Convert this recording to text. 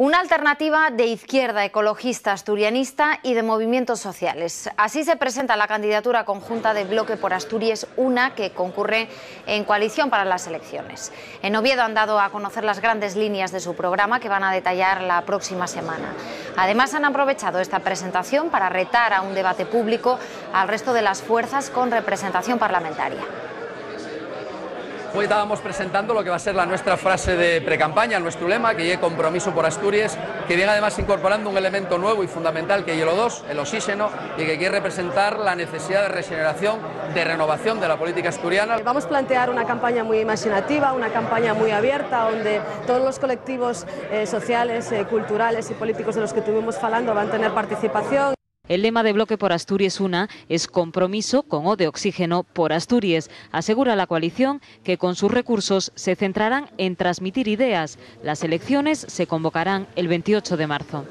Una alternativa de izquierda, ecologista, asturianista y de movimientos sociales. Así se presenta la candidatura conjunta de Bloque por Asturias, una que concurre en coalición para las elecciones. En Oviedo han dado a conocer las grandes líneas de su programa que van a detallar la próxima semana. Además han aprovechado esta presentación para retar a un debate público al resto de las fuerzas con representación parlamentaria. Hoy estábamos presentando lo que va a ser nuestra frase de precampaña, nuestro lema, que es compromiso por Asturias, que viene además incorporando un elemento nuevo y fundamental que es el O2, el oxígeno, y que quiere representar la necesidad de regeneración, de renovación de la política asturiana. Vamos a plantear una campaña muy imaginativa, una campaña muy abierta, donde todos los colectivos sociales, culturales y políticos de los que estuvimos hablando van a tener participación. El lema de Bloque por Asturias Una es compromiso con O de oxígeno por Asturias. Asegura la coalición que con sus recursos se centrarán en transmitir ideas. Las elecciones se convocarán el 28 de marzo.